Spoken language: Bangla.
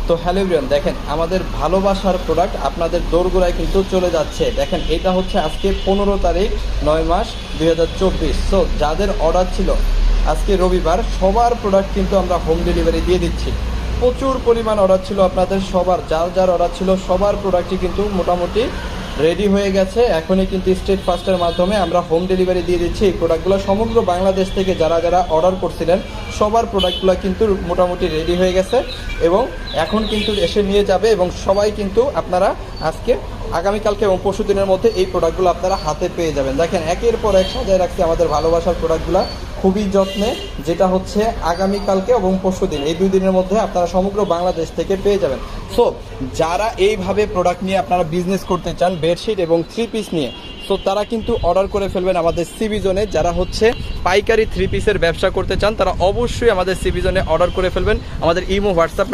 তো হ্যালো এভরিওয়ান, দেখেন আমাদের ভালোবাসার প্রোডাক্ট আপনাদের দোরগোড়ায় কিন্তু চলে যাচ্ছে। দেখেন এটা হচ্ছে আজকে 15 তারিখ 9 মাস 2024। সো যাদের অর্ডার ছিল আজকে রবিবার, সবার প্রোডাক্ট কিন্তু আমরা হোম ডেলিভারি দিয়ে দিচ্ছি। প্রচুর পরিমাণ অর্ডার ছিল আপনাদের, সবার যার অর্ডার ছিল সবার প্রোডাক্টই কিন্তু মোটামুটি রেডি হয়ে গেছে। এখনই কিন্তু স্টেট ফাস্টের মাধ্যমে আমরা হোম ডেলিভারি দিয়ে দিচ্ছি এই প্রোডাক্টগুলো। সমগ্র বাংলাদেশ থেকে যারা অর্ডার করছিলেন সবার প্রোডাক্টগুলো কিন্তু মোটামুটি রেডি হয়ে গেছে এবং এখন কিন্তু এসে নিয়ে যাবে। এবং সবাই কিন্তু আপনারা আজকে আগামীকালকে এবং পরশু দিনের মধ্যে এই প্রোডাক্টগুলো আপনারা হাতে পেয়ে যাবেন। দেখেন একের পর এক সাজায় রাখছি আমাদের ভালোবাসার প্রোডাক্টগুলো খুবই যত্নে, যেটা হচ্ছে আগামীকালকে এবং পরশু দিন, এই 2 দিনের মধ্যে আপনারা সমগ্র বাংলাদেশ থেকে পেয়ে যাবেন। সো যারা এইভাবে প্রোডাক্ট নিয়ে আপনারা বিজনেস করতে চান, বেডশিট এবং 3 পিস নিয়ে, সো তারা কিন্তু অর্ডার করে ফেলবেন আমাদের সিবি জোনে। যারা হচ্ছে পাইকারি 3 পিসের ব্যবসা করতে চান তারা অবশ্যই আমাদের সিবি জোনে অর্ডার করে ফেলবেন। আমাদের ইমো, হোয়াটসঅ্যাপ